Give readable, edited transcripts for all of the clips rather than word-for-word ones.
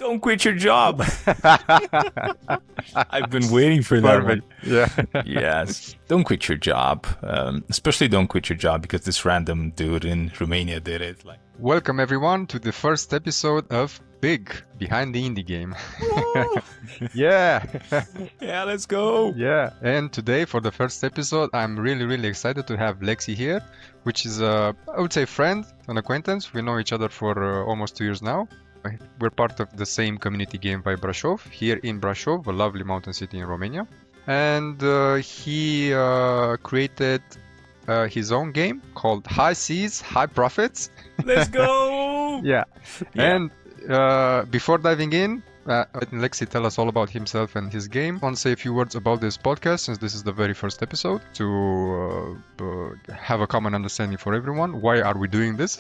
Don't quit your job. I've been waiting for that one. Yeah. Yes. Don't quit your job. Especially don't quit your job because this random dude in Romania did it. Like, Welcome everyone to the first episode of Big Behind the Indie Game. Yeah. yeah, let's go. Yeah. And today for the first episode, I'm really excited to have Lexy here, which is I would say friend, an acquaintance. We know each other for almost 2 years now. We're part of the same community game by Brașov, here in Brașov, a lovely mountain city in Romania. And he created his own game called High Seas, High Profits. Let's go. Yeah. And before diving in, let Lexy tell us all about himself and his game. I want to say a few words about this podcast, since this is the very first episode, to have a common understanding for everyone. Why are we doing this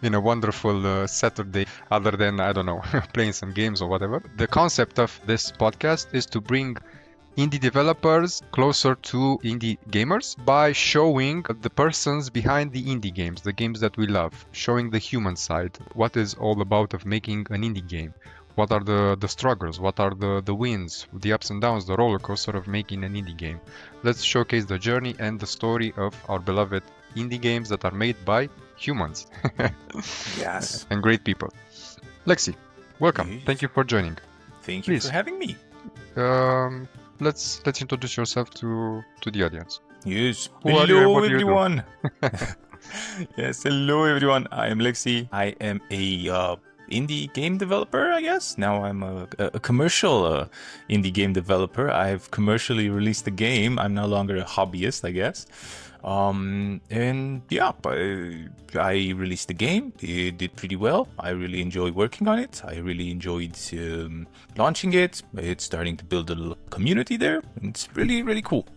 in a wonderful Saturday, other than, I don't know, playing some games or whatever? The concept of this podcast is to bring indie developers closer to indie gamers by showing the persons behind the indie games, the games that we love, showing the human side, what is all about of making an indie game. What are the struggles? What are the wins, the ups and downs, the roller coaster of making an indie game? Let's showcase the journey and the story of our beloved indie games that are made by humans. Yes. And great people. Lexy, welcome. Yes. Thank you for joining. Thank you Please. for having me. Let's introduce yourself to the audience. Yes. Who are you and Hello, what do you do? everyone. Yes. Hello, everyone. I am Lexy. I am a indie game developer, I guess. Now I'm a commercial indie game developer. I've commercially released the game. I'm no longer a hobbyist, I guess. And yeah, I released the game. It did pretty well. I really enjoy working on it. I really enjoyed launching it. It's starting to build a little community there. It's really cool.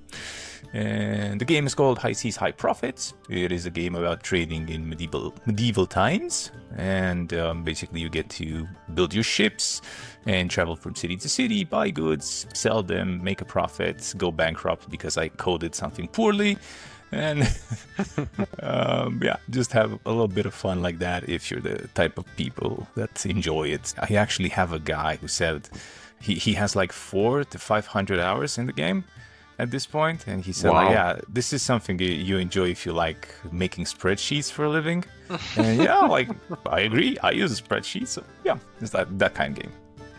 And the game is called High Seas, High Profits. It is a game about trading in medieval times. And basically you get to build your ships and travel from city to city, buy goods, sell them, make a profit, go bankrupt because I coded something poorly. And yeah, just have a little bit of fun like that if you're the type of people that enjoy it. I actually have a guy who said he has like 400 to 500 hours in the game at this point, and he said, Wow. like, yeah, this is something you enjoy if you like making spreadsheets for a living. And yeah, like, I agree. I use a spreadsheet, so yeah, it's that kind of game.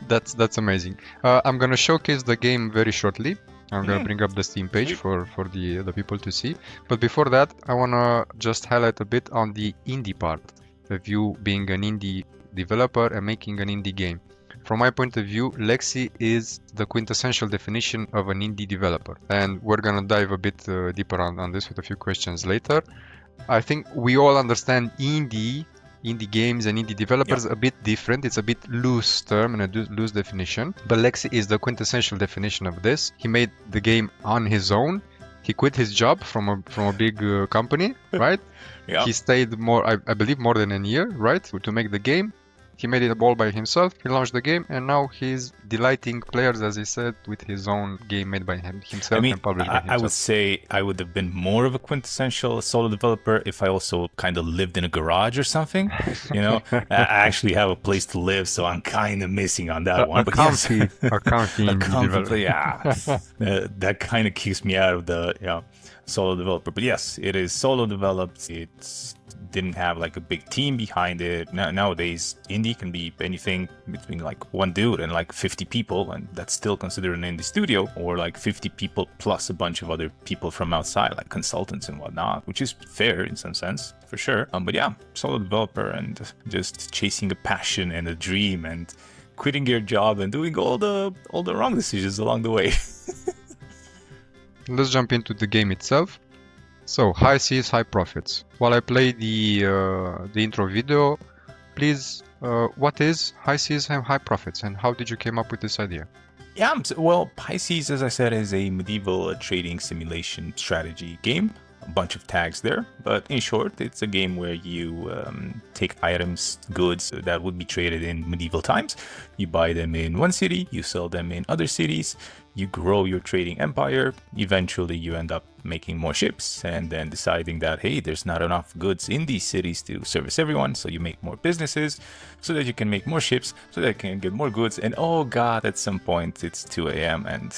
That's amazing. I'm gonna showcase the game very shortly. I'm gonna bring up the Steam page for the people to see. But before that, I wanna just highlight a bit on the indie part of you being an indie developer and making an indie game. From my point of view, Lexy is the quintessential definition of an indie developer. And we're gonna dive a bit deeper on this with a few questions later. I think we all understand indie games and indie developers a bit different. It's a bit loose term and a loose definition. But Lexy is the quintessential definition of this. He made the game on his own. He quit his job from a big company, right? Yeah. He stayed I believe more than a year, right, to make the game. He made it all by himself. He launched the game, and now he's delighting players, as he said, with his own game made by himself and published by himself. I would say I would have been more of a quintessential solo developer if I also kind of lived in a garage or something. You know, I actually have a place to live, so I'm kind of missing on that one. A comfy indie developer. Yeah, that kind of keeps me out of the solo developer. But yes, it is solo developed. It's didn't have like a big team behind it. Nowadays, indie can be anything between like one dude and like 50 people, and that's still considered an indie studio, or like 50 people plus a bunch of other people from outside, like consultants and whatnot, which is fair in some sense, for sure. But yeah, solo developer and just chasing a passion and a dream and quitting your job and doing all the wrong decisions along the way. Let's jump into the game itself. So, High Seas, High Profits. While I play the intro video, please, what is High Seas and High Profits, and how did you came up with this idea? Yeah, well, High Seas, as I said, is a medieval trading simulation strategy game. A bunch of tags there, but in short, it's a game where you take items, goods that would be traded in medieval times. You buy them in one city, you sell them in other cities. you grow your trading empire. Eventually, you end up making more ships and then deciding that, hey, there's not enough goods in these cities to service everyone. So you make more businesses so that you can make more ships so that you can get more goods. And oh God, at some point it's 2 a.m. and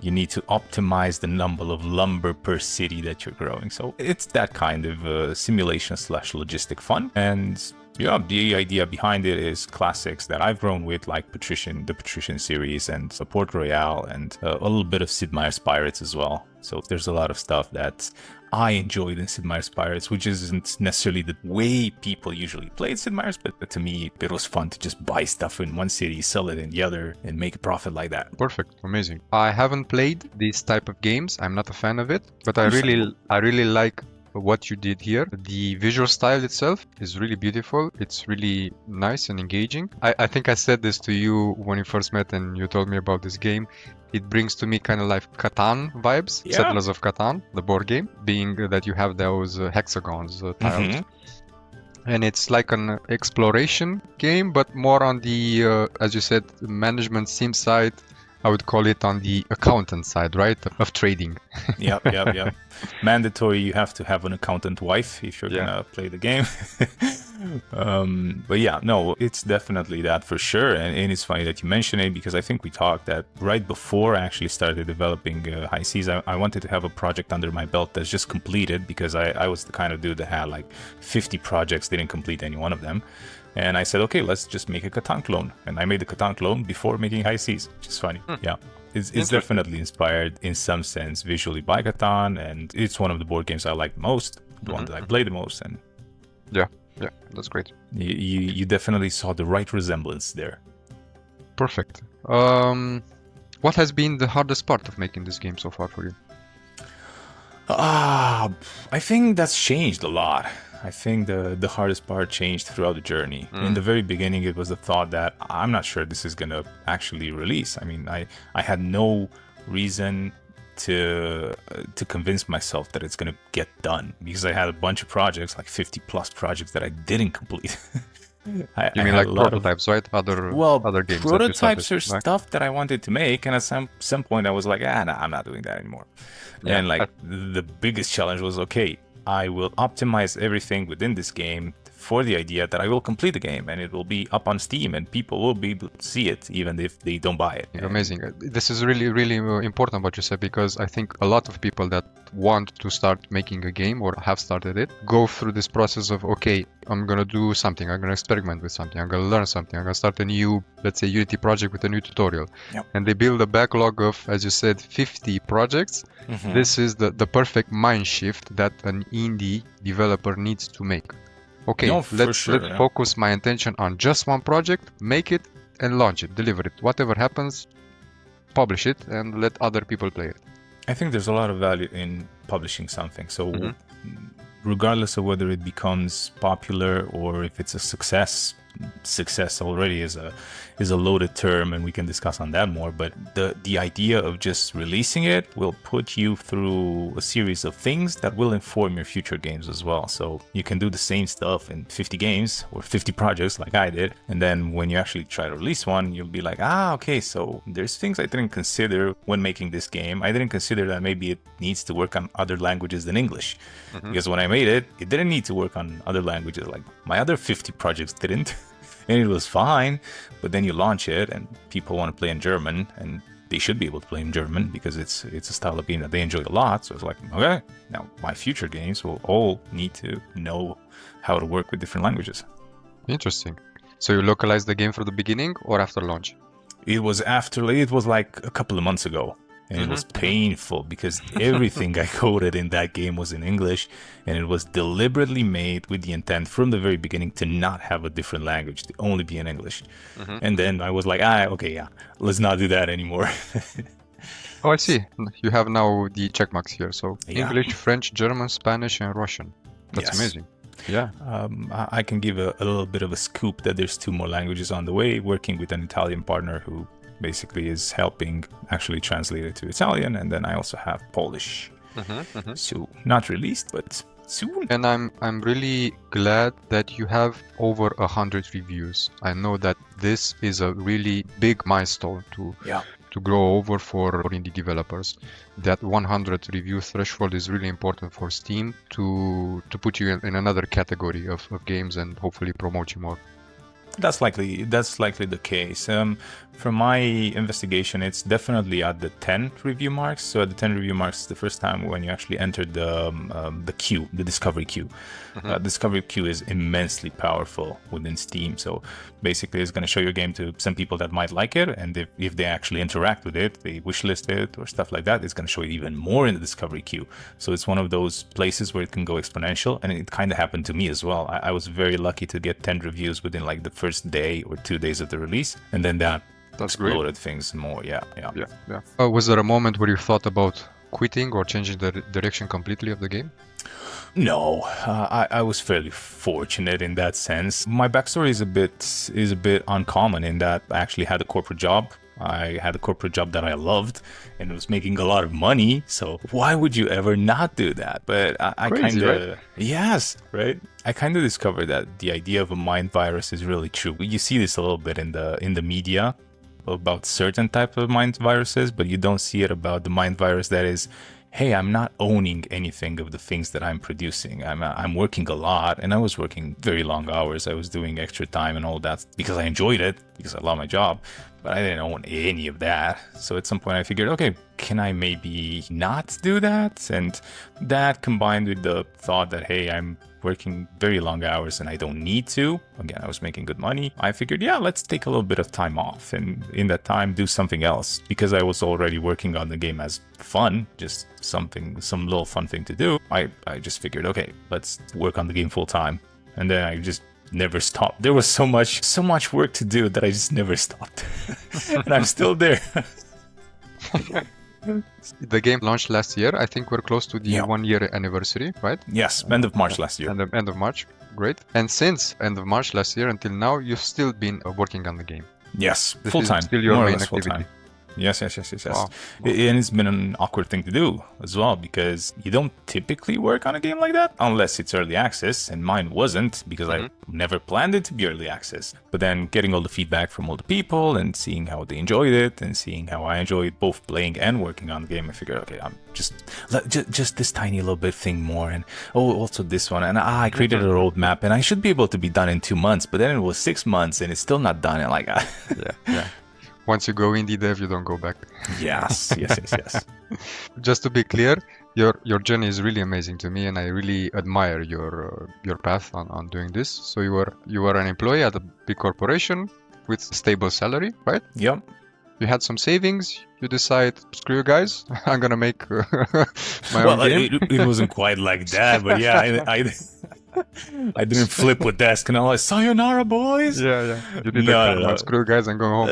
you need to optimize the number of lumber per city that you're growing. So it's that kind of simulation / logistic fun. And yeah, the idea behind it is classics that I've grown with, like the Patrician series and Port Royale, and a little bit of Sid Meier's Pirates as well. So there's a lot of stuff that I enjoyed in Sid Meier's Pirates, which isn't necessarily the way people usually played Sid Meier's, but to me, it was fun to just buy stuff in one city, sell it in the other, and make a profit like that. Perfect, amazing. I haven't played this type of games. I'm not a fan of it, but I really like what you did here. The visual style itself is really beautiful. It's really nice and engaging. I think I said this to you when we first met and you told me about this game. It brings to me kind of like Catan vibes, Yeah. Settlers of Catan, the board game, being that you have those hexagons tiles. And it's like an exploration game, but more on the, as you said, management sim side. I would call it on the accountant side, right, of trading. Yep. Mandatory, you have to have an accountant wife if you're gonna play the game. But yeah, no, it's definitely that for sure. And it's funny that you mention it, because I think we talked that right before I actually started developing High Seas, I wanted to have a project under my belt that's just completed, because I was the kind of dude that had like 50 projects, didn't complete any one of them. And I said, okay, let's just make a Catan clone. And I made the Catan clone before making High Seas, which is funny. Yeah. It's definitely inspired in some sense visually by Catan, and it's one of the board games I like most, the one that I play the most. And yeah, that's great. You definitely saw the right resemblance there. Perfect. What has been the hardest part of making this game so far for you? I think that's changed a lot. I think the hardest part changed throughout the journey. In the very beginning, it was the thought that I'm not sure this is going to actually release. I mean, I had no reason to convince myself that it's going to get done, because I had a bunch of projects, like 50 plus projects that I didn't complete. You mean like prototypes, right? Other games. Prototypes are stuff that I wanted to make, and at some point I was like, nah, I'm not doing that anymore. Yeah. And like the biggest challenge was, okay, I will optimize everything within this game for the idea that I will complete the game and it will be up on Steam and people will be able to see it even if they don't buy it. Amazing. This is really, really important what you said, because I think a lot of people that want to start making a game or have started it go through this process of, okay, I'm going to do something, I'm going to experiment with something, I'm going to learn something, I'm going to start a new, let's say, Unity project with a new tutorial. Yep. And they build a backlog of, as you said, 50 projects. This is the perfect mind shift that an indie developer needs to make. Okay, let's focus my attention on just one project, make it and launch it, deliver it. Whatever happens, publish it and let other people play it. I think there's a lot of value in publishing something. So regardless of whether it becomes popular or if it's a success already is a loaded term, and we can discuss on that more, but the idea of just releasing it will put you through a series of things that will inform your future games as well. So you can do the same stuff in 50 games or 50 projects like I did, and then when you actually try to release one, you'll be like, okay, so there's things I didn't consider when making this game. I didn't consider that maybe it needs to work on other languages than English, because when I made it, it didn't need to work on other languages. Like my other 50 projects didn't. And it was fine, but then you launch it and people want to play in German, and they should be able to play in German because it's a style of game that they enjoy a lot. So it's like, okay, now my future games will all need to know how to work with different languages. Interesting. So you localized the game from the beginning or after launch? It was like a couple of months ago. And it was painful because everything I coded in that game was in English, and it was deliberately made with the intent from the very beginning to not have a different language, to only be in English. And then I was like, okay, yeah, let's not do that anymore. Oh, I see. You have now the check marks here. So English, French, German, Spanish, and Russian. That's amazing. Yeah. I can give a little bit of a scoop that there's 2 more languages on the way, working with an Italian partner who basically is helping actually translate it to Italian, and then I also have Polish. So not released, but soon. And I'm really glad that you have over 100 reviews. I know that this is a really big milestone to to grow over for indie developers. That 100 review threshold is really important for Steam to put you in another category of games and hopefully promote you more. That's likely the case. From my investigation, it's definitely at the 10 review marks. So at the 10 review marks is the first time when you actually entered the queue, the discovery queue. Discovery queue is immensely powerful within Steam. So basically, it's going to show your game to some people that might like it, and if they actually interact with it, they wishlist it or stuff like that, it's going to show it even more in the discovery queue. So it's one of those places where it can go exponential, and it kind of happened to me as well. I was very lucky to get 10 reviews within like the first day or 2 days of the release, and then that's exploded great. Things more. Yeah. Was there a moment where you thought about quitting or changing the direction completely of the game? No, I was fairly fortunate in that sense. My backstory is a bit uncommon in that I actually had a corporate job. I had a corporate job that I loved and was making a lot of money. So why would you ever not do that? But I kind of, right? Yes, right. I kind of discovered that the idea of a mind virus is really true. You see this a little bit in the media about certain type of mind viruses, but you don't see it about the mind virus that is, hey, I'm not owning anything of the things that I'm producing. I'm working a lot, and I was working very long hours. I was doing extra time and all that because I enjoyed it, because I love my job, but I didn't own any of that. So at some point I figured, okay, can I maybe not do that? And that combined with the thought that, hey, I'm working very long hours and I don't need to. Again, I was making good money. I figured, yeah, let's take a little bit of time off and in that time do something else, because I was already working on the game as fun, just some little fun thing to do. I just figured, okay, let's work on the game full time. And then I just never stopped. There was so much work to do that I just never stopped. And I'm still there. The game launched last year. I think we're close to the 1 year anniversary, right? Yes, end of March last year. End of March, great. And since end of March last year until now, you've still been working on the game. Yes, full time. Still your main activity. Full-time. Yes. Wow. And it's been an awkward thing to do as well, because you don't typically work on a game like that unless it's early access, and mine wasn't, because I never planned it to be early access. But then getting all the feedback from all the people and seeing how they enjoyed it and seeing how I enjoyed both playing and working on the game, I figured, okay, I'm just this tiny little bit thing more, and also this one, and I created a roadmap and I should be able to be done in 2 months, but then it was 6 months and it's still not done, and like yeah. Once you go indie dev, you don't go back. Yes. Just to be clear, your journey is really amazing to me, and I really admire your path on doing this. So you were an employee at a big corporation with stable salary, right? Yep. You had some savings. You decide, screw you guys, I'm gonna make my own game. It wasn't quite like that, but yeah, I didn't flip with desk and I was like, sayonara, boys. Yeah. You did no. Screw you guys and go home.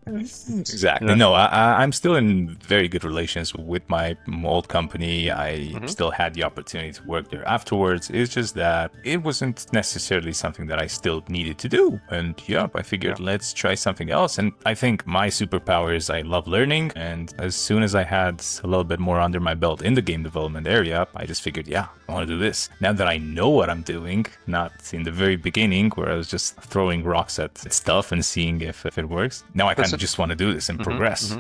Exactly. Yeah. No, I'm still in very good relations with my old company. I still had the opportunity to work there afterwards. It's just that it wasn't necessarily something that I still needed to do. And I figured let's try something else. And I think my superpower is I love learning. And as soon as I had a little bit more under my belt in the game development area, I just figured, I want to do this. Now that I know what I'm doing, not in the very beginning where I was just throwing rocks at stuff and seeing if it works. Now I kind of just want to do this and progress.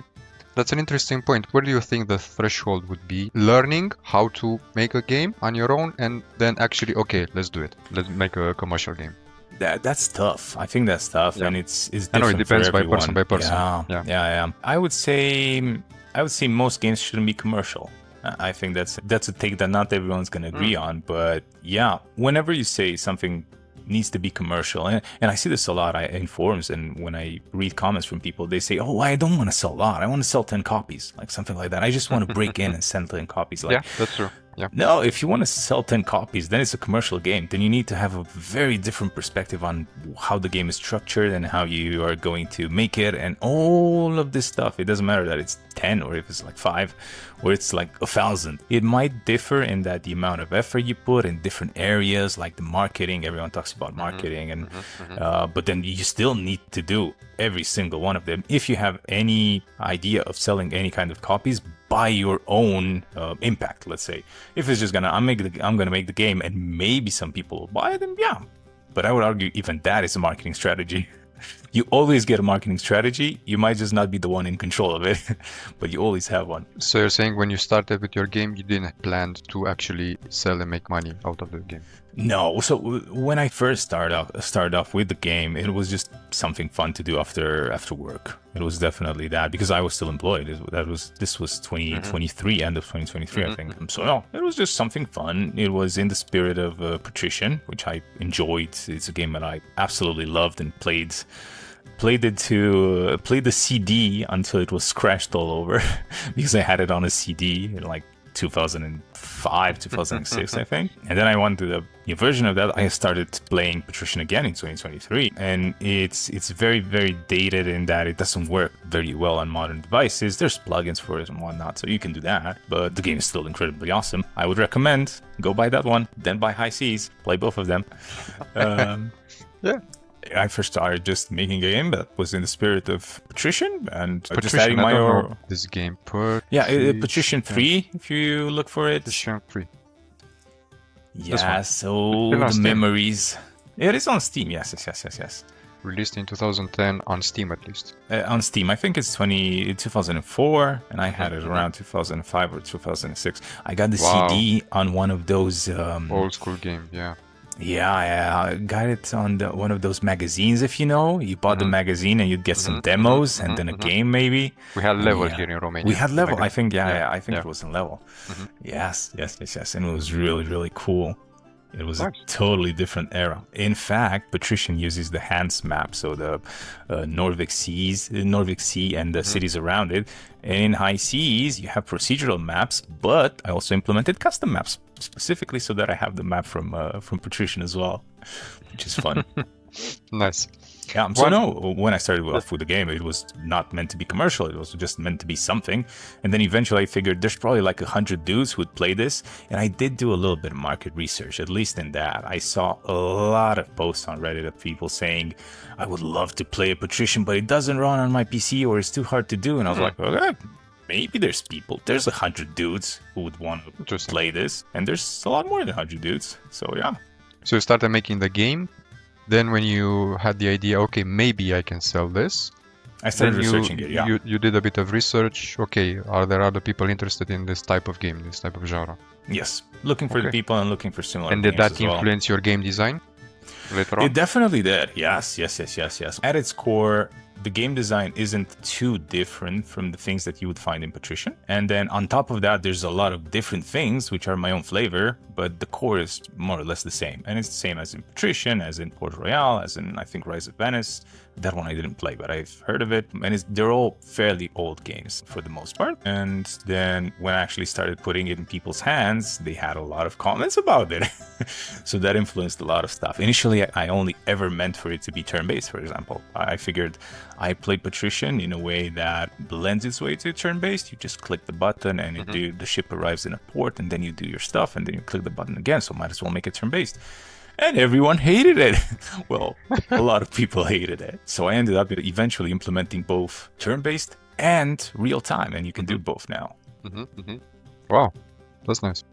That's an interesting point. Where do you think the threshold would be? Learning how to make a game on your own, and then actually, okay, let's do it. Let's make a commercial game. That's tough. I think that's tough, and it's different. I know it depends by person by person. Yeah. I would say most games shouldn't be commercial. I think that's a take that not everyone's going to agree on. But whenever you say something needs to be commercial, and I see this a lot in forums, and when I read comments from people, they say, oh, I don't want to sell a lot. I want to sell 10 copies, like something like that. I just want to break in and sell 10 copies. Like, yeah, that's true. Yeah. No, if you want to sell 10 copies, then it's a commercial game. Then you need to have a very different perspective on how the game is structured and how you are going to make it and all of this stuff. It doesn't matter that it's 10 or if it's like 5 or it's like 1,000. It might differ in that the amount of effort you put in different areas, like the marketing. Everyone talks about marketing, and but then you still need to do every single one of them. If you have any idea of selling any kind of copies, by your own impact, let's say. If it's just I'm gonna make the game and maybe some people will buy it, then but I would argue even that is a marketing strategy. You always get a marketing strategy. You might just not be the one in control of it, but you always have one. So you're saying when you started with your game, you didn't plan to actually sell and make money out of the game? No, so when I first started off with the game, it was just something fun to do after work. It was definitely that because I was still employed. This was 2023, end of 2023, I think. So no, it was just something fun. It was in the spirit of Patrician, which I enjoyed. It's a game that I absolutely loved and played the CD until it was scratched all over because I had it on a CD in like 2005, 2006, I think. And then I wanted a new version of that. I started playing Patrician again in 2023, and it's very, very dated in that it doesn't work very well on modern devices. There's plugins for it and whatnot, so you can do that. But the game is still incredibly awesome. I would recommend go buy that one, then buy High Seas, play both of them. Yeah. I first started just making a game that was in the spirit of Patrician and just Patrician, adding my own. This game, Patrician 3, if you look for it. Patrician 3. Yeah, so the Steam. memories. It is on Steam, yes. Released in 2010 on Steam at least. On Steam, I think it's 2004, and I had it around 2005 or 2006. I got the CD on one of those... old school game, yeah. Yeah, I got it on one of those magazines, if you know. You bought the magazine and you'd get some demos and then a game, maybe. We had Level here in Romania. We had Level, I think, I think it was in Level. Yes. And it was really, really cool. It was a totally different era. In fact, Patrician uses the Hands map, so the Nordic Sea and the cities around it. And in High Seas, you have procedural maps, but I also implemented custom maps specifically so that I have the map from Patrician as well, which is fun. Nice. Yeah, so no, when I started off with the game, it was not meant to be commercial. It was just meant to be something. And then eventually I figured there's probably like 100 dudes who would play this. And I did do a little bit of market research, at least in that. I saw a lot of posts on Reddit of people saying, I would love to play a Patrician, but it doesn't run on my PC or it's too hard to do. And I was like, okay, maybe there's 100 dudes who would want to play this. And there's a lot more than 100 dudes. So yeah. So you started making the game. Then when you had the idea, okay, maybe I can sell this. I started researching it, yeah. You did a bit of research. Okay, are there other people interested in this type of game, this type of genre? Yes, looking for the people and looking for similar games. And did that influence your game design later on? It definitely did, yes. At its core, the game design isn't too different from the things that you would find in Patrician. And then on top of that, there's a lot of different things, which are my own flavor, but the core is more or less the same. And it's the same as in Patrician, as in Port Royale, as in, I think, Rise of Venice. That one I didn't play, but I've heard of it. And they're all fairly old games for the most part. And then when I actually started putting it in people's hands, they had a lot of comments about it. So that influenced a lot of stuff. Initially, I only ever meant for it to be turn-based, for example. I figured I played Patrician in a way that blends its way to turn-based. You just click the button and the ship arrives in a port, and then you do your stuff, and then you click the button again. So might as well make it turn-based. And everyone hated it. Well, a lot of people hated it. So I ended up eventually implementing both turn-based and real-time, and you can do both now. Wow, that's nice.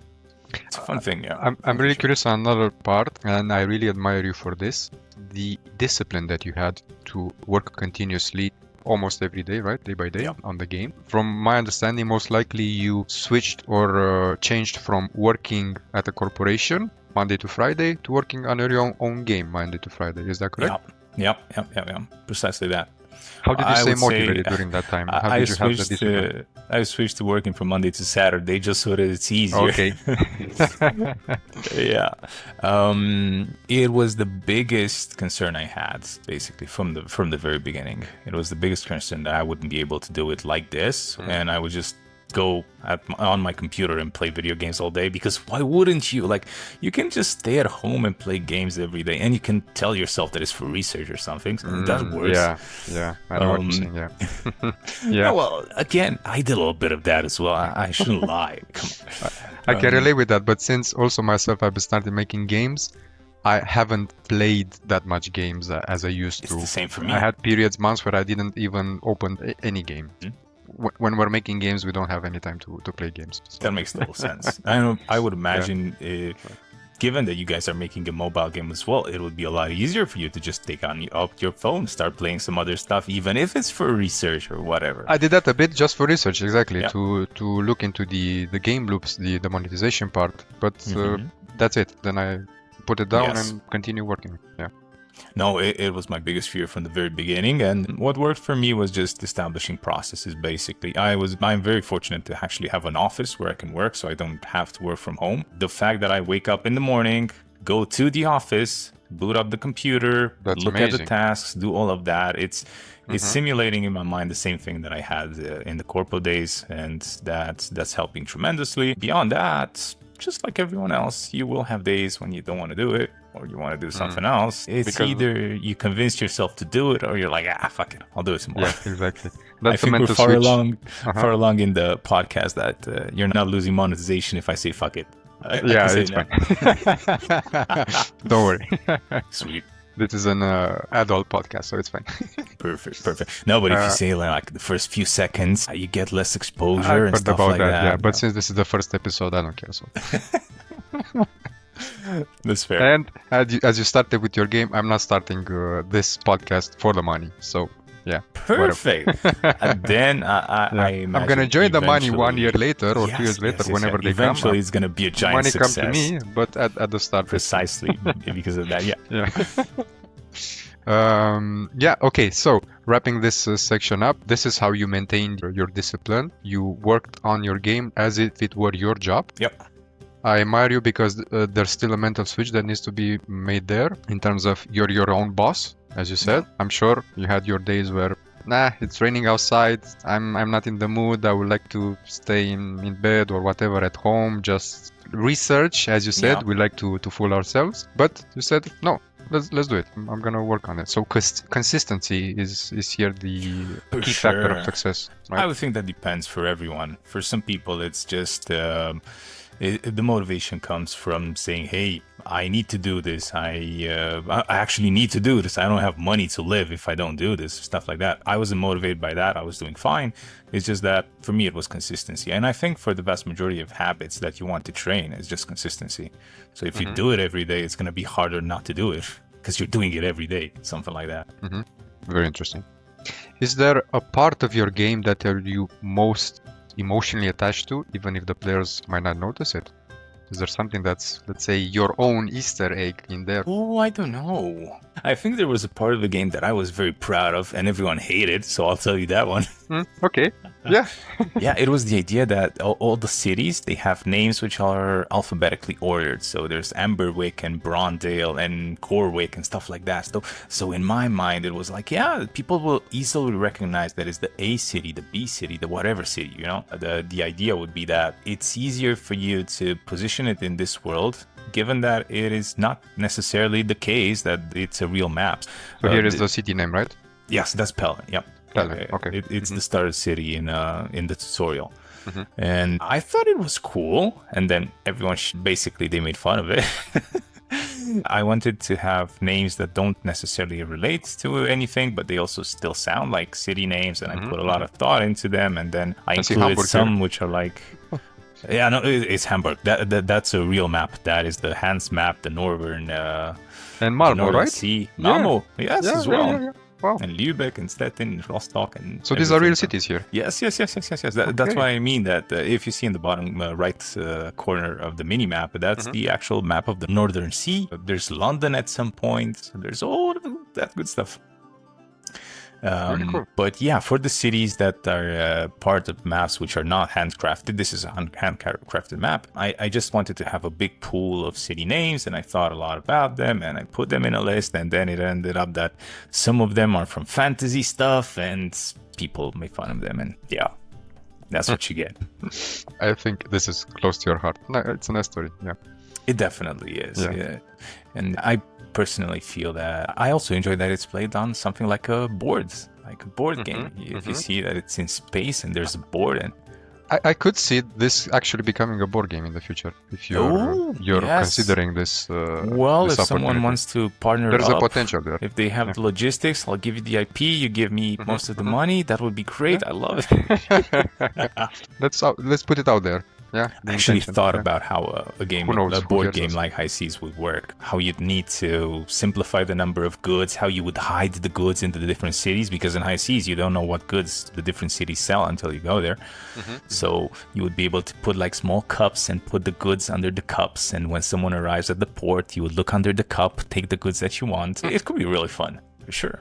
It's a fun thing, yeah. I'm really curious on another part, and I really admire you for this. The discipline that you had to work continuously almost every day, right? Day by day on the game. From my understanding, most likely you switched or changed from working at a corporation Monday to Friday to working on your own game Monday to Friday. Is that correct? Yep. Precisely that. How did you stay motivated during that time? How did you have the discipline? I switched to working from Monday to Saturday just so that it's easier. Okay. Yeah. It was the biggest concern I had, basically, from the very beginning. It was the biggest concern that I wouldn't be able to do it like this, and I would just go on my computer and play video games all day, because why wouldn't you? Like, you can just stay at home and play games every day, and you can tell yourself that it's for research or something. That works. Yeah. I know what you're saying, yeah. Well, again, I did a little bit of that as well. I shouldn't lie. Come on. I can relate with that, but since also myself I've started making games, I haven't played that much games as I used to. It's the same for me. I had periods, months where I didn't even open any game. When we're making games, we don't have any time to play games. So. That makes total sense. I would imagine given that you guys are making a mobile game as well, it would be a lot easier for you to just take up your phone, start playing some other stuff, even if it's for research or whatever. I did that a bit just for research, exactly, Yeah. to look into the game loops, the monetization part. But that's it. Then I put it down and continue working. Yeah. No, it was my biggest fear from the very beginning, and what worked for me was just establishing processes. Basically, I'm very fortunate to actually have an office where I can work, so I don't have to work from home. The fact that I wake up in the morning, go to the office, boot up the computer, look at the tasks, do all of that. It's simulating in my mind the same thing that I had in the corpo days, and that's helping tremendously. Beyond that, just like everyone else, you will have days when you don't want to do it or you want to do something else. It's either you convince yourself to do it or you're like, fuck it, I'll do it some more. Yeah, exactly. I think we're far along in the podcast that you're not losing monetization if I say fuck it. Yeah, it's fine. Don't worry. Sweet. This is an adult podcast, so it's fine. Perfect. No, but if you say like the first few seconds, you get less exposure and stuff like that. Yeah, but since this is the first episode, I don't care. So that's fair. And as you started with your game, I'm not starting this podcast for the money. So yeah, perfect. And then I'm gonna enjoy the money 1 year later or 2 years later, whenever they come. Eventually, it's gonna be a giant success. Money come to me, but at the start, precisely because of that. Yeah. Okay. So wrapping this section up, this is how you maintained your discipline. You worked on your game as if it were your job. Yep. I admire you because there's still a mental switch that needs to be made there in terms of you're your own boss, as you said. I'm sure you had your days where, it's raining outside. I'm not in the mood. I would like to stay in bed or whatever at home. Just research, as you said. We like to fool ourselves. But you said, no, let's do it. I'm gonna work on it. So consistency is here the key factor of success. Right? I would think that depends for everyone. For some people, it's just the motivation comes from saying, hey, I need to do this. I actually need to do this. I don't have money to live if I don't do this, stuff like that. I wasn't motivated by that. I was doing fine. It's just that for me, it was consistency. And I think for the vast majority of habits that you want to train, it's just consistency. So if you do it every day, it's going to be harder not to do it because you're doing it every day, something like that. Very interesting. Is there a part of your game that you most emotionally attached to, even if the players might not notice it? Is there something that's, let's say, your own Easter egg in there? Oh, I don't know. I think there was a part of the game that I was very proud of and everyone hated, so I'll tell you that one. Okay. Yeah. Yeah, it was the idea that all the cities, they have names which are alphabetically ordered. So there's Amberwick and Brondale and Corwick and stuff like that. So in my mind, it was like, yeah, people will easily recognize that it's the A city, the B city, the whatever city, you know? The idea would be that it's easier for you to position it in this world, given that it is not necessarily the case that it's a real map. So here is the city name, right? Yes, that's Pelham. Yep. Okay. It's the starter city in the tutorial. And I thought it was cool. And then everyone basically they made fun of it. I wanted to have names that don't necessarily relate to anything, but they also still sound like city names. And I put a lot of thought into them. And then I included some which are like... Yeah, no, it's Hamburg. That's a real map. That is the Hans map, the northern and Malmo, right? Sea. Malmo, yes, as well. Yeah. Wow. And Lübeck and Stettin and Rostock and so these are real cities here. Yes. That's why I mean that if you see in the bottom right corner of the mini map, that's the actual map of the Northern Sea. There's London at some point. There's all that good stuff. Really cool. But yeah, for the cities that are part of maps which are not handcrafted, this is a handcrafted map. I just wanted to have a big pool of city names, and I thought a lot about them, and I put them in a list, and then it ended up that some of them are from fantasy stuff, and people make fun of them, and yeah, that's what you get. I think this is close to your heart. No, it's a nice story, yeah. It definitely is, yeah. And I personally feel that I also enjoy that it's played on something like a board game. If you see that it's in space and there's a board, and I could see this actually becoming a board game in the future if you're considering this. If someone wants to partner there's up, a potential there. If they have the logistics, I'll give you the IP. You give me most of the money. That would be great. I love it. Let's put it out there. yeah. I The actually intention. thought Yeah. about how a Who knows? a Who board hears game us? like High Seas would work. How you'd need to simplify the number of goods, how you would hide the goods into the different cities, because in High Seas you don't know what goods the different cities sell until you go there. So you would be able to put like small cups and put the goods under the cups, and when someone arrives at the port, you would look under the cup, take the goods that you want. It could be really fun, for sure.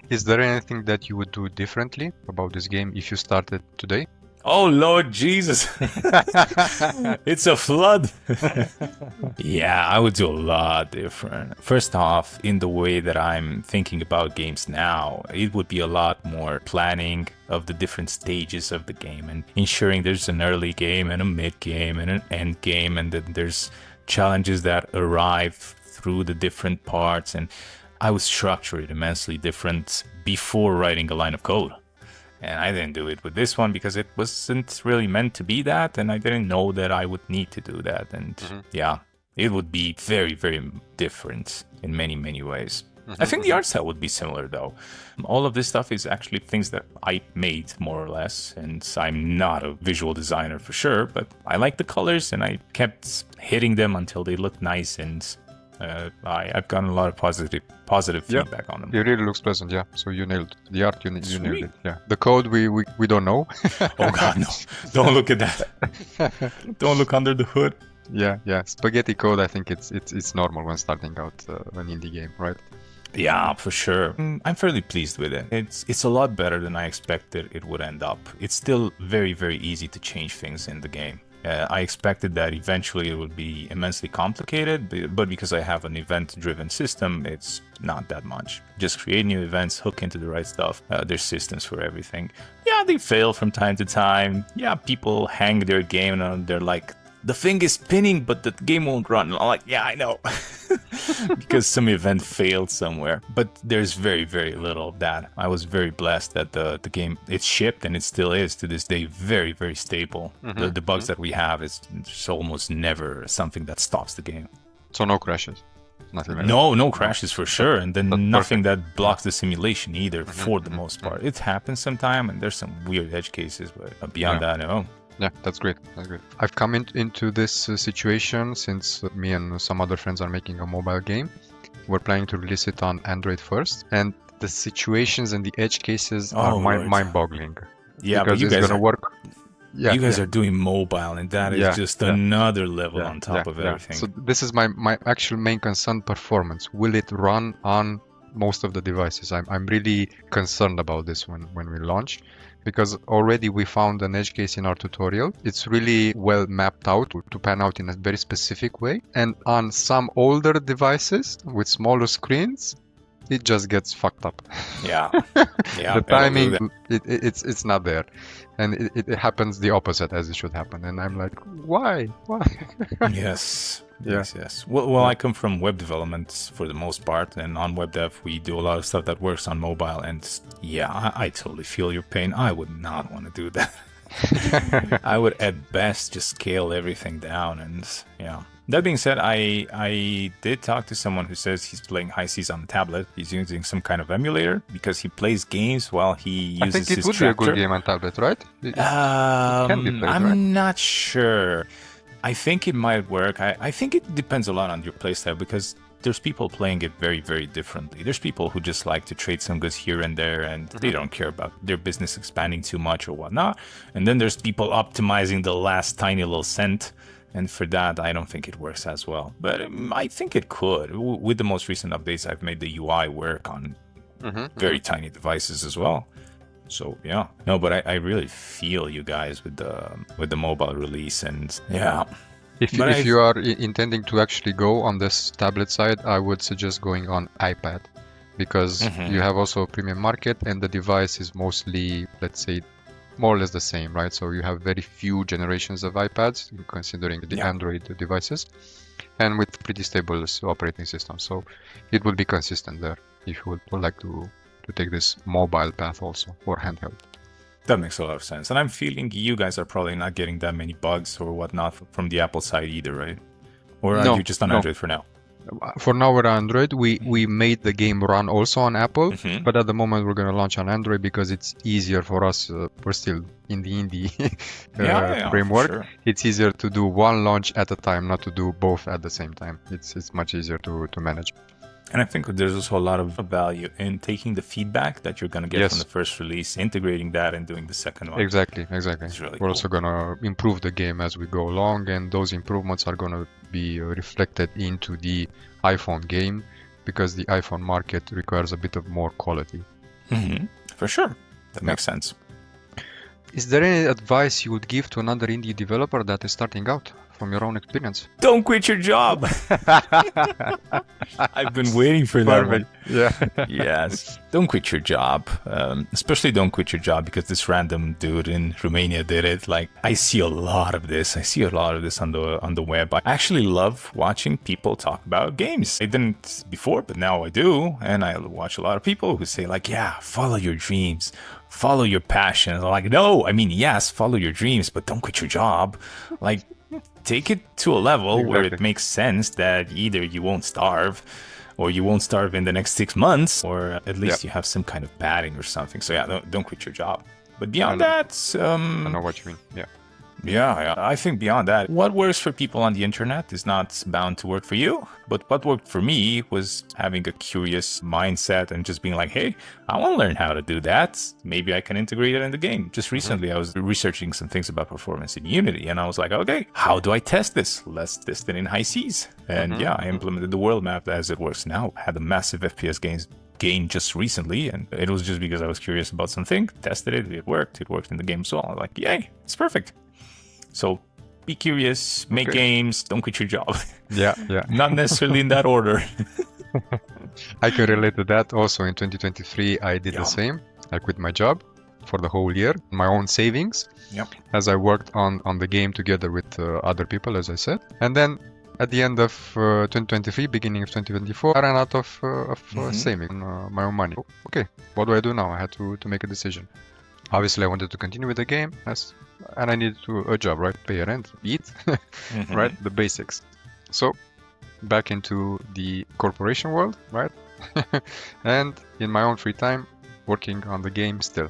Is there anything that you would do differently about this game if you started today? Oh Lord Jesus. It's a flood. Yeah, I would do a lot different. First off, in the way that I'm thinking about games now, it would be a lot more planning of the different stages of the game and ensuring there's an early game and a mid game and an end game, and that there's challenges that arrive through the different parts. And I would structure it immensely different before writing a line of code. And I didn't do it with this one because it wasn't really meant to be that, and I didn't know that I would need to do that. And yeah, it would be very, very different in many, many ways. I think the art style would be similar though. All of this stuff is actually things that I made more or less, and I'm not a visual designer for sure, but I like the colors and I kept hitting them until they looked nice, and I've gotten a lot of positive feedback on them. It really looks pleasant, yeah. So you nailed the art. You nailed Sweet. it. Yeah. The code we don't know. Oh God, no! Don't look at that. Don't look under the hood. Yeah. Spaghetti code. I think it's normal when starting out an indie game, right? Yeah, for sure. I'm fairly pleased with it. It's a lot better than I expected it would end up. It's still very, very easy to change things in the game. I expected that eventually it would be immensely complicated, but because I have an event-driven system, it's not that much. Just create new events, hook into the right stuff. There's systems for everything. Yeah, they fail from time to time. Yeah, people hang their game and they're like, the thing is spinning, but the game won't run. I'm like, yeah, I know. Because some event failed somewhere. But there's very, very little of that. I was very blessed that the game, it's shipped, and it still is to this day very, very stable. The bugs that we have is just almost never something that stops the game. So no crashes. Nothing like No crashes for sure. And then That's nothing perfect. that blocks the simulation either for the most part. It happens sometime, and there's some weird edge cases, but beyond that, no. Yeah, that's great. That's great. I've come into this situation since me and some other friends are making a mobile game. We're planning to release it on Android first, and the situations and the edge cases are mind-boggling. Yeah, because but you it's guys gonna work. Yeah, you guys are doing mobile, and that is just another level on top of everything. So this is my actual main concern: performance. Will it run on most of the devices? I'm really concerned about this when we launch, because already we found an edge case in our tutorial. It's really well mapped out to pan out in a very specific way. And on some older devices with smaller screens, it just gets fucked up. Yeah. The timing, it's not there. And it happens the opposite as it should happen. And I'm like, why? Yes. Well, I come from web development for the most part, and on web dev we do a lot of stuff that works on mobile, and yeah, I totally feel your pain. I would not want to do that. I would at best just scale everything down, and yeah. That being said, I did talk to someone who says he's playing High Seas on the tablet. He's using some kind of emulator because he plays games while he uses his I think it would tractor. be a good game on tablet, right? It can be played, I'm right? not sure. I think it might work. I think it depends a lot on your playstyle, because there's people playing it very, very differently. There's people who just like to trade some goods here and there, and they don't care about their business expanding too much or whatnot. And then there's people optimizing the last tiny little cent. And for that, I don't think it works as well. But I think it could. With the most recent updates, I've made the UI work on very tiny devices as well. So yeah, no, but I really feel you guys with the mobile release, and yeah. If you are intending to actually go on this tablet side, I would suggest going on iPad, because you have also a premium market, and the device is mostly, let's say, more or less the same, right? So you have very few generations of iPads, considering the Android devices, and with pretty stable operating system. So it will be consistent there if you would like to take this mobile path also, or handheld. That makes a lot of sense. And I'm feeling you guys are probably not getting that many bugs or whatnot from the Apple side either, right? Or are you just on Android for now? For now we're Android. We made the game run also on Apple, Mhm. but at the moment we're going to launch on Android because it's easier for us. We're still in the indie Yeah, for framework. sure. It's easier to do one launch at a time, not to do both at the same time. It's much easier to manage. And I think there's also a lot of value in taking the feedback that you're going to get from Yes. the first release, integrating that, and doing the second one. Exactly. It's really We're cool. also gonna improve the game as we go along, and those improvements are gonna be reflected into the iPhone game because the iPhone market requires a bit of more quality. For sure. That makes sense. Is there any advice you would give to another indie developer that is starting out from your own experience? Don't quit your job. I've been waiting for that one. Yeah. Yes. Don't quit your job. Especially don't quit your job because this random dude in Romania did it. Like, I see a lot of this. On the web. I actually love watching people talk about games. I didn't before, but now I do. And I watch a lot of people who say like, yeah, follow your dreams. Follow your passion. I'm like, no, I mean, yes, follow your dreams, but don't quit your job. Like, take it to a level where it makes sense that either you won't starve or you won't starve in the next 6 months, or at least you have some kind of padding or something. So yeah, don't quit your job. But beyond that, I know what you mean. yeah, I think beyond that, what works for people on the internet is not bound to work for you. But what worked for me was having a curious mindset and just being like, hey, I want to learn how to do that. Maybe I can integrate it in the game. Just recently, I was researching some things about performance in Unity, and I was like, okay, how do I test this? Let's test it in high seas. And yeah, I implemented the world map as it works now. Had a massive FPS gain just recently, and it was just because I was curious about something, tested it worked in the game as well. I'm like, yay, it's perfect. So be curious, make games, don't quit your job. Yeah. Not necessarily in that order. I can relate to that. Also in 2023, I did the same. I quit my job for the whole year, my own savings, as I worked on the game together with other people, as I said. And then at the end of 2023, beginning of 2024, I ran out of saving my own money. Okay, what do I do now? I had to make a decision. Obviously, I wanted to continue with the game, and I needed a job, right? Pay rent, eat, right? The basics. So, back into the corporation world, right? And in my own free time, working on the game still.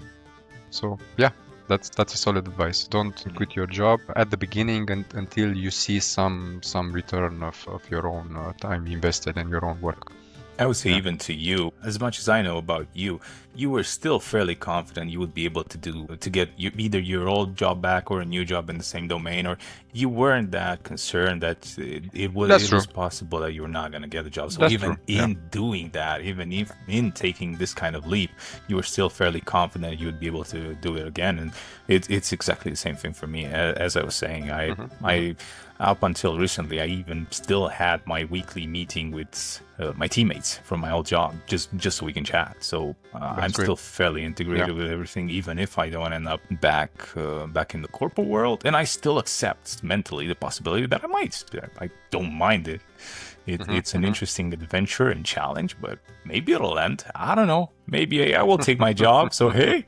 So, yeah, that's a solid advice. Don't quit your job at the beginning until you see some return of your own time invested in your own work. I would say even to you, as much as I know about you, you were still fairly confident you would be able to get either your old job back or a new job in the same domain, or you weren't that concerned that it was possible that you were not going to get the job. So even doing that, even if in taking this kind of leap, you were still fairly confident you would be able to do it again. And it's exactly the same thing for me. As I was saying, I up until recently, I even still had my weekly meeting with my teammates from my old job, just so we can chat. So I'm still fairly integrated with everything, even if I don't end up back in the corporate world. And I still accept mentally the possibility that I might. I don't mind it. It's an interesting adventure and challenge, but maybe it'll end. I don't know. Maybe I will take my job. So hey,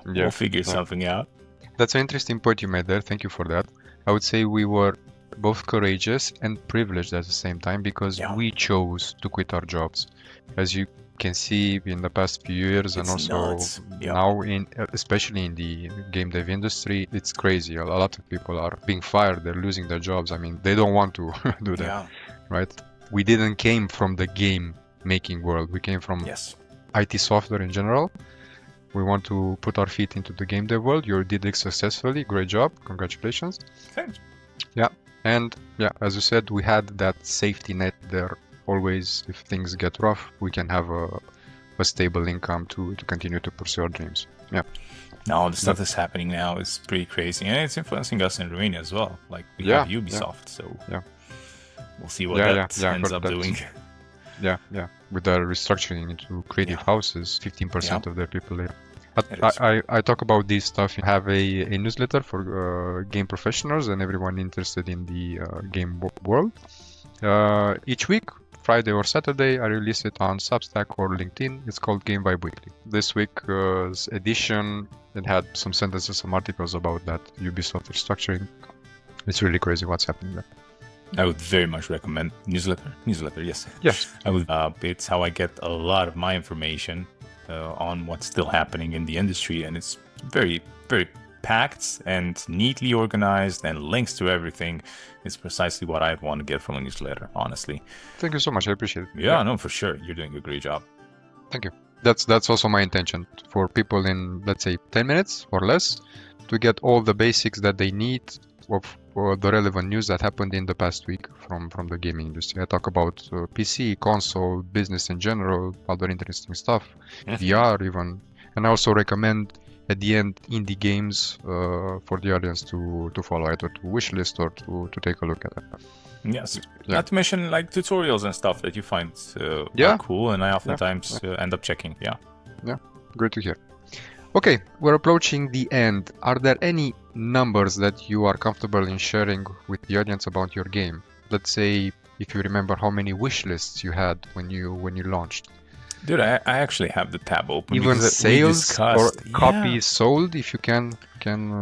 we'll figure something out. That's an interesting point you made there. Thank you for that. I would say we were both courageous and privileged at the same time because we chose to quit our jobs. As you can see in the past few years, and also now, especially in the game dev industry, it's crazy. A lot of people are being fired. They're losing their jobs. I mean, they don't want to do that, right? We didn't came from the game making world. We came from IT software in general. We want to put our feet into the game dev world. You did it successfully. Great job. Congratulations. Thanks. Yeah. And as you said, we had that safety net there. Always, if things get rough, we can have a stable income to continue to pursue our dreams. Yeah. No, the stuff that's happening now is pretty crazy. And it's influencing us in Romania as well. Like, we have Ubisoft. So we'll see what that ends up doing. Yeah. With their restructuring into creative houses, 15% of their people there. But I talk about this stuff. I have a newsletter for game professionals and everyone interested in the game world. Each week, Friday or Saturday, I release it on Substack or LinkedIn. It's called Game Vibe Weekly. This week's edition, it had some sentences, some articles about that Ubisoft restructuring. It's really crazy what's happening there. I would very much recommend newsletter. Yes. Yes. I would. It's how I get a lot of my information on what's still happening in the industry, and it's very, very packed and neatly organized, and links to everything. It's precisely what I'd want to get from a newsletter, honestly. Thank you so much. I appreciate it. Yeah, no, for sure. You're doing a great job. Thank you. That's also my intention for people in, let's say, 10 minutes or less to get all the basics that they need of the relevant news that happened in the past week from the gaming industry. I talk about PC, console, business in general, other interesting stuff, VR even, and I also recommend at the end indie games for the audience to follow, either to wishlist or to take a look at it. Yes. Yeah. Not to mention like tutorials and stuff that you find Yeah. are cool, and I oftentimes end up checking. Yeah. Great to hear. Okay, we're approaching the end. Are there any numbers that you are comfortable in sharing with the audience about your game? Let's say if you remember how many wish lists you had when you launched. Dude, I actually have the tab open. Even because sales or yeah. copies sold, if you can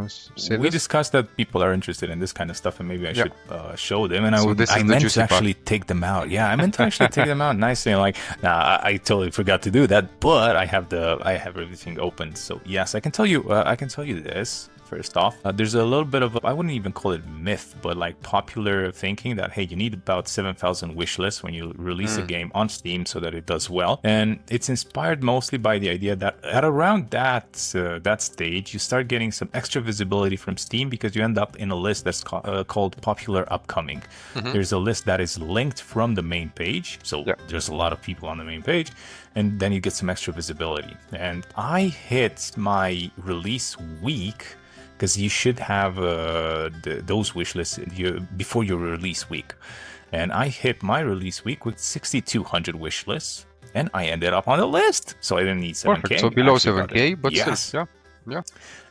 say We this. discussed that people are interested in this kind of stuff, and maybe I should show them. And So this I is the meant juicy to actually take them out. Yeah, I meant to actually take them out nicely. And like, nah, I totally forgot to do that. But I have everything open. So yes, I can tell you. I can tell you this. First off, there's a little bit of I wouldn't even call it myth, but like popular thinking that hey, you need about 7,000 wish lists when you release a game on Steam so that it does well. And it's inspired mostly by the idea that at around that stage, you start getting some extra visibility from Steam because you end up in a list that's called popular upcoming. There's a list that is linked from the main page, so there's a lot of people on the main page, and then you get some extra visibility. And I hit my release week, because you should have those wish lists before your release week. And I hit my release week with 6,200 wish lists, and I ended up on the list. So I didn't need 7K. Perfect. So below 7K, but yes. still, yeah.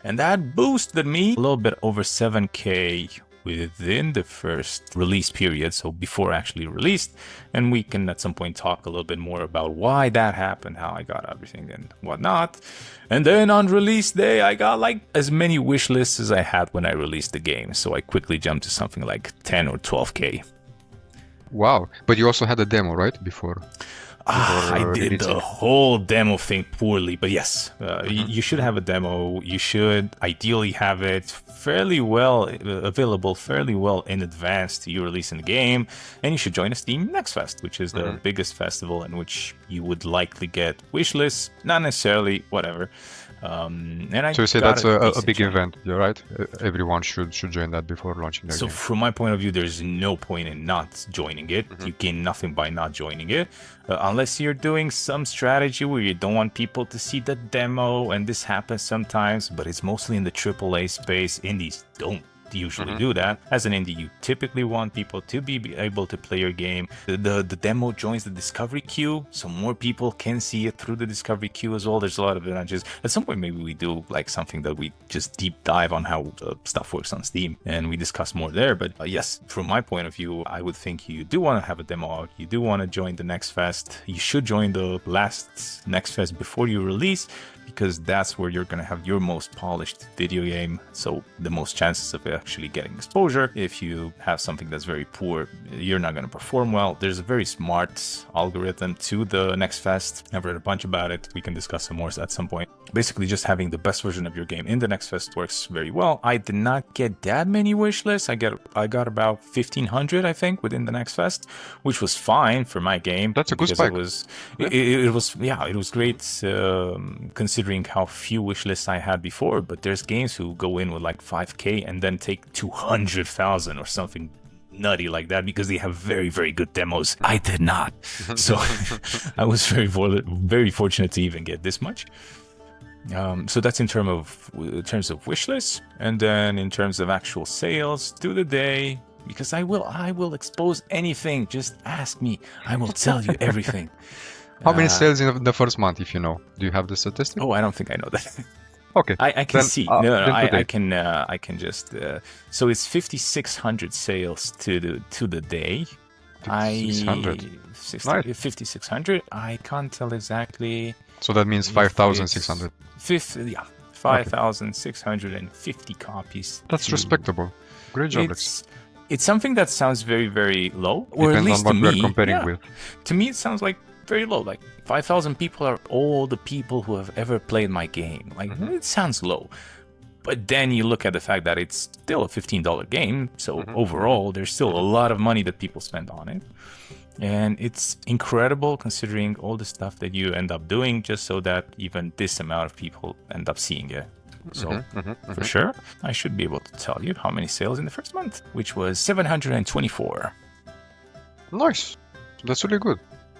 And that boosted me a little bit over 7K within the first release period, so before actually released. And we can at some point talk a little bit more about why that happened, how I got everything and whatnot. And then on release day, I got like as many wish lists as I had when I released the game. So I quickly jumped to something like 10 or 12K. Wow. But you also had a demo, right? Before I did the whole demo thing poorly, but yes, you should have a demo. You should ideally have it fairly well available, fairly well in advance to you releasing the game, and you should join a Steam Next Fest, which is the biggest festival in which you would likely get wish lists, not necessarily whatever. And so you say that's a big event, right? Everyone should join that before launching their game. So from my point of view, there's no point in not joining it. You gain nothing by not joining it, unless you're doing some strategy where you don't want people to see the demo, and this happens sometimes, but it's mostly in the AAA space. Indies don't usually do that. As an indie, you typically want people to be able to play your game. The demo joins the discovery queue, so more people can see it through the discovery queue as well. There's a lot of advantages. At some point, maybe we do like something that we just deep dive on how stuff works on Steam, and we discuss more there. But yes, from my point of view, I would think you do want to have a demo out. You do want to join the Next Fest. You should join the last Next Fest before you release, because that's where you're going to have your most polished video game. So the most chances of actually getting exposure. If you have something that's very poor, you're not going to perform well. There's a very smart algorithm to the Next Fest. I've read a bunch about it. We can discuss some more at some point. Basically, just having the best version of your game in the Next Fest works very well. I did not get that many wish lists. I got about 1,500, I think, within the Next Fest, which was fine for my game. That's a good spike. It was great considering how few wish lists I had before. But there's games who go in with like 5K and then take 200,000 or something nutty like that because they have very, very good demos. I did not. So I was very fortunate to even get this much. So that's in terms of wish lists. And then in terms of actual sales, do the day, because I will expose anything. Just ask me. I will tell you everything. How many sales in the first month, if you know? Do you have the statistic? Oh, I don't think I know that. Okay. I can see. I can just. So it's 5,600 sales to the day. 5,600. Nice. 5,600. I can't tell exactly. So that means 5,600. 5,650 copies. That's respectable. Great job, Lex. It's something that sounds very, very low, or at Depends least on to what we're me. comparing Yeah. with. To me, it sounds like very low. Like 5,000 people are all the people who have ever played my game. Like it sounds low. But then you look at the fact that it's still a $15 game. So overall, there's still a lot of money that people spend on it. And it's incredible considering all the stuff that you end up doing just so that even this amount of people end up seeing it. So for sure, I should be able to tell you how many sales in the first month, which was 724. Nice. That's really good.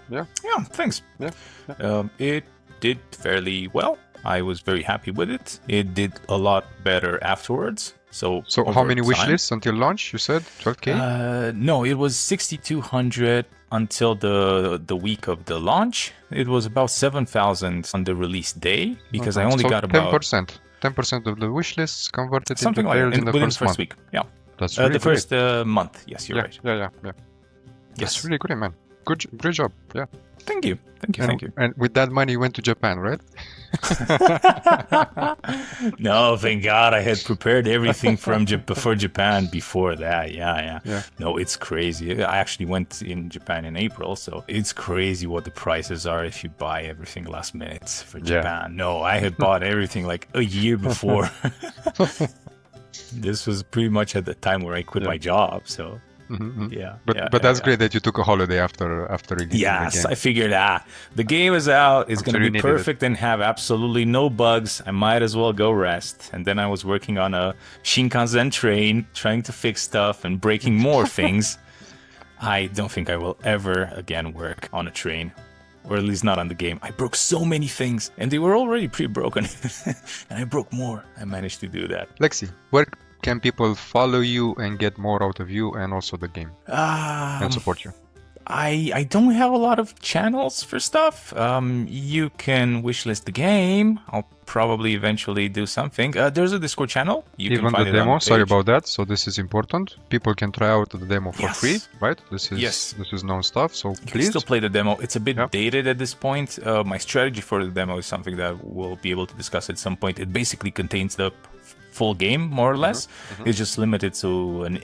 Yeah. Yeah, thanks. Yeah. It did fairly well. I was very happy with it. It did a lot better afterwards. So how many wish lists until launch? You said 12K? No, it was 6,200 until the week of the launch. It was about 7,000 on the release day because I only got about 10%. 10% of the wish lists converted something into like players that in the within first the first month. week. Yeah, That's really the great. first month. Yes, you're right. Yeah. Yes. That's really great, man. Great job. Yeah. Thank you. Thank you. And with that money, you went to Japan, right? No, thank God I had prepared everything for Japan before that. Yeah. No, it's crazy. I actually went in Japan in April, so it's crazy what the prices are if you buy everything last minute for Japan. No, I had bought everything like a year before. This was pretty much at the time where I quit my job, so... But that's great that you took a holiday after releasing yes, the game. I figured the game is out. It's going to be perfect it. and have absolutely no bugs. I might as well go rest. And then I was working on a Shinkansen train, trying to fix stuff and breaking more things. I don't think I will ever again work on a train, or at least not on the game. I broke so many things, and they were already pretty broken. And I broke more. I managed to do that. Lexy, where can people follow you and get more out of you and also the game and support you? I don't have a lot of channels for stuff. You can wishlist the game. I'll probably eventually do something. There's a Discord channel. You Even can find the it on demo. the Sorry page. about that. So this is important. People can try out the demo for free, right? This is known stuff. So You please can still play the demo. It's a bit dated at this point. My strategy for the demo is something that we'll be able to discuss at some point. It basically contains the full game, more or less. It's just limited to an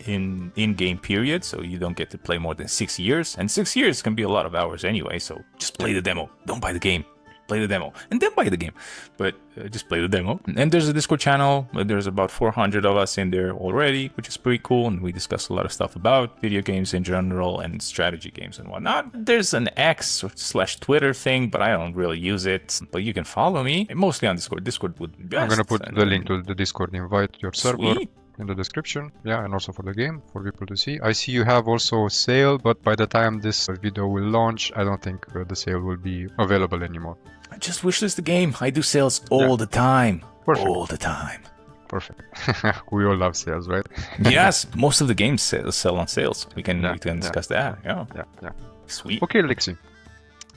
in-game period, so you don't get to play more than 6 years. And 6 years can be a lot of hours anyway, so just play the demo. Don't buy the game. Play the demo and then buy the game, but just play the demo. And there's a Discord channel. There's about 400 of us in there already, which is pretty cool, and we discuss a lot of stuff about video games in general and strategy games and whatnot. There's an X/Twitter thing, but I don't really use it. But you can follow me mostly on Discord. Discord would be best. I'm gonna put the link to the Discord invite your server Sweet. in the description, and also for the game for people to see. I see you have also a sale, but by the time this video will launch, I don't think the sale will be available anymore. I just wishlist the game. I do sales all the time. Perfect. All the time. Perfect. We all love sales, right? Yes, most of the games sell on sales. We can discuss that. Yeah. Sweet. Okay, Lexy.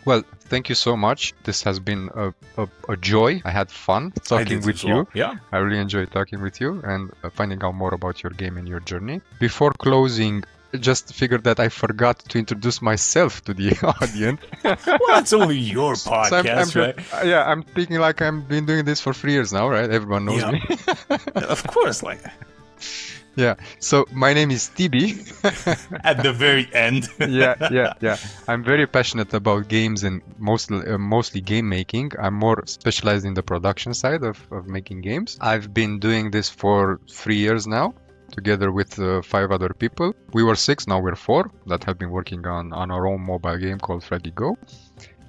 Well, thank you so much. This has been a joy. I had fun talking with you. Yeah. I really enjoyed talking with you and finding out more about your game and your journey. Before closing, just figured that I forgot to introduce myself to the audience. Well, it's only your podcast, right? I'm thinking like I've been doing this for 3 years now, right? Everyone knows me. Of course, like... Yeah. So my name is Tibi. At the very end. Yeah. I'm very passionate about games and mostly game making. I'm more specialized in the production side of making games. I've been doing this for 3 years now, together with 5 other people. We were 6, now we're 4 that have been working on our own mobile game called Fraggy Go.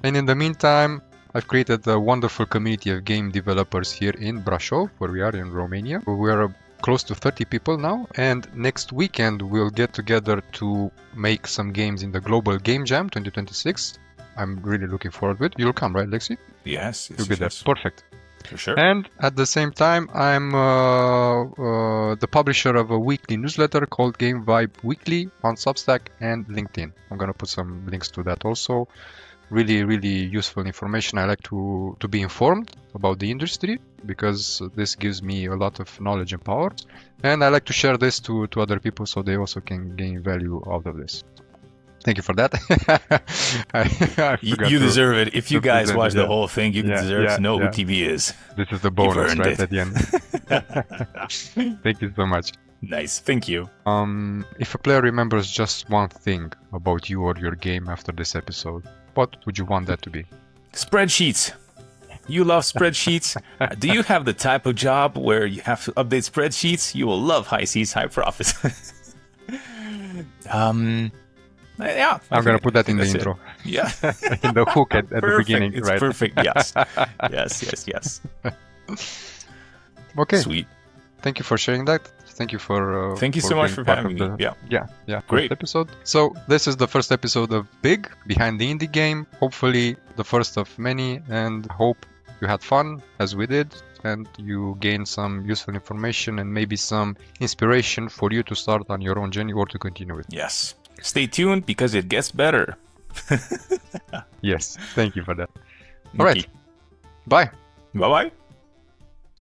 And in the meantime, I've created a wonderful community of game developers here in Brașov, where we are in Romania. We are close to 30 people now, and next weekend we'll get together to make some games in the Global Game Jam 2026. I'm really looking forward to it. You'll come, right, Lexy? Yes. You'll be there. Perfect. For sure. And at the same time, I'm the publisher of a weekly newsletter called Game Vibe Weekly on Substack and LinkedIn. I'm going to put some links to that also. Really, really useful information. I like to be informed about the industry because this gives me a lot of knowledge and power. And I like to share this to other people so they also can gain value out of this. Thank you for that. You deserve it. If you guys watch the whole thing, you deserve to know who TV is. This is the bonus, right, at the end. Thank you so much. Nice. Thank you. If a player remembers just one thing about you or your game after this episode, what would you want that to be? Spreadsheets. You love spreadsheets? Do you have the type of job where you have to update spreadsheets? You will love High Seas, High Profits. Yeah. I'm gonna put that in the that's it. intro. Yeah. In the hook at the Perfect. beginning, It's right? perfect. Yes. Yes. Okay. Sweet. Thank you for sharing that. Thank you for. Thank you so much being for part having of me. the- Yeah. Yeah. Great. First episode. So this is the first episode of Big Behind the Indie Game. Hopefully the first of many, and hope you had fun as we did, and you gained some useful information and maybe some inspiration for you to start on your own journey or to continue with. Yes. Stay tuned because it gets better. Yes. Thank you for that. All right. Bye. Bye bye.